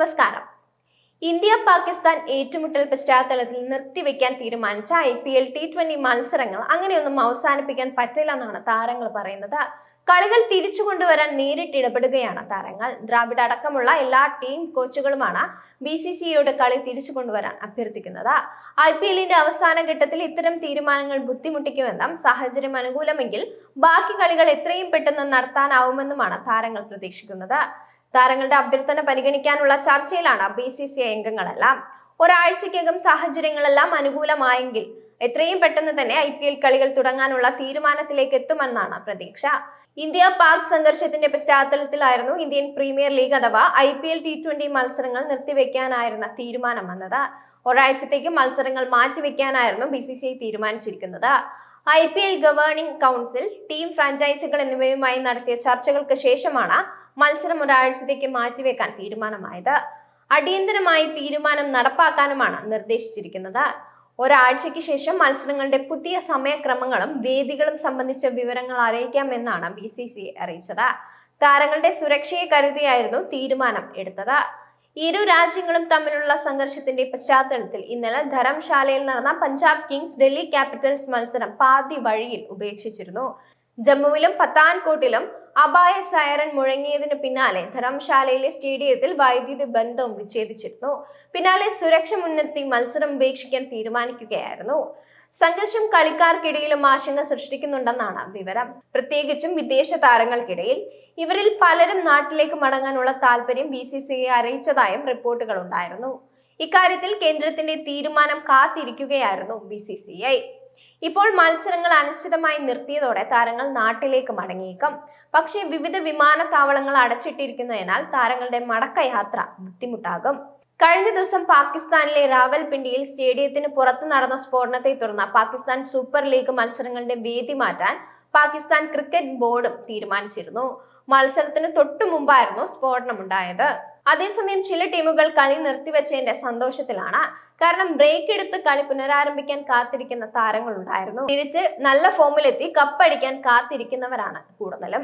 നമസ്കാരം. ഇന്ത്യ പാകിസ്ഥാൻ ഏറ്റുമുട്ടൽ പശ്ചാത്തലത്തിൽ നിർത്തിവെക്കാൻ തീരുമാനിച്ച IPL T20 മത്സരങ്ങൾ അങ്ങനെയൊന്നും അവസാനിപ്പിക്കാൻ പറ്റില്ലെന്നാണ് താരങ്ങൾ പറയുന്നത്. കളികൾ തിരിച്ചു കൊണ്ടുവരാൻ നേരിട്ട് ഇടപെടുകയാണ് താരങ്ങൾ. ദ്രാവിഡ് അടക്കമുള്ള എല്ലാ ടീം കോച്ചുകളുമാണ് BCCIയോട് കളി തിരിച്ചു കൊണ്ടുവരാൻ അഭ്യർത്ഥിക്കുന്നത്. IPLന്റെ അവസാന ഘട്ടത്തിൽ ഇത്തരം തീരുമാനങ്ങൾ ബുദ്ധിമുട്ടിക്കുമെന്നും സാഹചര്യം അനുകൂലമെങ്കിൽ ബാക്കി കളികൾ എത്രയും പെട്ടെന്ന് നടത്താനാവുമെന്നുമാണ് താരങ്ങൾ പ്രതീക്ഷിക്കുന്നത്. താരങ്ങളുടെ അഭ്യർത്ഥന പരിഗണിക്കാനുള്ള ചർച്ചയിലാണ് BCCI അംഗങ്ങളെല്ലാം. ഒരാഴ്ചയ്ക്കകം സാഹചര്യങ്ങളെല്ലാം അനുകൂലമായെങ്കിൽ എത്രയും പെട്ടെന്ന് തന്നെ IPL കളികൾ തുടങ്ങാനുള്ള തീരുമാനത്തിലേക്ക് എത്തുമെന്നാണ് പ്രതീക്ഷ. ഇന്ത്യ പാക് സംഘർഷത്തിന്റെ പശ്ചാത്തലത്തിലായിരുന്നു ഇന്ത്യൻ പ്രീമിയർ ലീഗ് അഥവാ IPL T20 മത്സരങ്ങൾ നിർത്തിവെക്കാനായിരുന്ന തീരുമാനം വന്നത്. ഒരാഴ്ചത്തേക്ക് മത്സരങ്ങൾ മാറ്റിവെക്കാനായിരുന്നു BCCI തീരുമാനിച്ചിരിക്കുന്നത്. IPL ഗവേണിംഗ് കൗൺസിൽ, ടീം ഫ്രാഞ്ചൈസികൾ എന്നിവയുമായി നടത്തിയ ചർച്ചകൾക്ക് ശേഷമാണ് മത്സരം ഒരാഴ്ചത്തേക്ക് മാറ്റിവെക്കാൻ തീരുമാനമായത്. അടിയന്തരമായി തീരുമാനം നടപ്പാക്കാനുമാണ് നിർദ്ദേശിച്ചിരിക്കുന്നത്. ഒരാഴ്ചയ്ക്ക് ശേഷം മത്സരങ്ങളുടെ പുതിയ സമയക്രമങ്ങളും വേദികളും സംബന്ധിച്ച വിവരങ്ങൾ അറിയിക്കാമെന്നാണ് BCCI അറിയിച്ചത്. താരങ്ങളുടെ സുരക്ഷയെ കരുതിയായിരുന്നു തീരുമാനം എടുത്തത്. ഇരു രാജ്യങ്ങളും തമ്മിലുള്ള സംഘർഷത്തിന്റെ പശ്ചാത്തലത്തിൽ ഇന്നലെ ധരംശാലയിൽ നടന്ന പഞ്ചാബ് കിങ്സ് ഡൽഹി ക്യാപിറ്റൽസ് മത്സരം പാതി വഴിയിൽ ഉപേക്ഷിച്ചിരുന്നു. ജമ്മുവിലും പത്താൻകോട്ടിലും അപായ സൈറൻ മുഴങ്ങിയതിന് പിന്നാലെ ധരംശാലയിലെ സ്റ്റേഡിയത്തിൽ വൈദ്യുതി ബന്ധവും വിച്ഛേദിച്ചിരുന്നു. പിന്നാലെ സുരക്ഷ മുൻനിർത്തി മത്സരം ഉപേക്ഷിക്കാൻ തീരുമാനിക്കുകയായിരുന്നു. സംഘർഷം കളിക്കാർക്കിടയിലും ആശങ്ക സൃഷ്ടിക്കുന്നുണ്ടെന്നാണ് വിവരം, പ്രത്യേകിച്ചും വിദേശ താരങ്ങൾക്കിടയിൽ. ഇവരിൽ പലരും നാട്ടിലേക്ക് മടങ്ങാനുള്ള താല്പര്യം BCCI അറിയിച്ചതായും റിപ്പോർട്ടുകൾ ഉണ്ടായിരുന്നു. ഇക്കാര്യത്തിൽ കേന്ദ്രത്തിന്റെ തീരുമാനം കാത്തിരിക്കുകയായിരുന്നു BCCI. ഇപ്പോൾ മത്സരങ്ങൾ അനിശ്ചിതമായി നിർത്തിയതോടെ താരങ്ങൾ നാട്ടിലേക്ക് മടങ്ങിയേക്കും. പക്ഷേ വിവിധ വിമാനത്താവളങ്ങൾ അടച്ചിട്ടിരിക്കുന്നതിനാൽ താരങ്ങളുടെ മടക്കയാത്ര ബുദ്ധിമുട്ടാകും. കഴിഞ്ഞ ദിവസം പാകിസ്ഥാനിലെ റാവൽപിണ്ടിയിൽ സ്റ്റേഡിയത്തിന് പുറത്ത് നടന്ന സ്ഫോടനത്തെ തുടർന്ന് പാകിസ്ഥാൻ സൂപ്പർ ലീഗ് മത്സരങ്ങളുടെ വേദി മാറ്റാൻ പാകിസ്ഥാൻ ക്രിക്കറ്റ് ബോർഡും തീരുമാനിച്ചിരുന്നു. മത്സരത്തിന് തൊട്ടു മുമ്പായിരുന്നു സ്ഫോടനമുണ്ടായത്. അതേസമയം ചില ടീമുകൾ കളി നിർത്തിവെച്ചതിന്റെ സന്തോഷത്തിലാണ്. കാരണം ബ്രേക്ക് എടുത്ത് കളി പുനരാരംഭിക്കാൻ കാത്തിരിക്കുന്ന താരങ്ങളുണ്ടായിരുന്നു. തിരിച്ച് നല്ല ഫോമിലെത്തി കപ്പടിക്കാൻ കാത്തിരിക്കുന്നവരാണ് കൂടുതലും.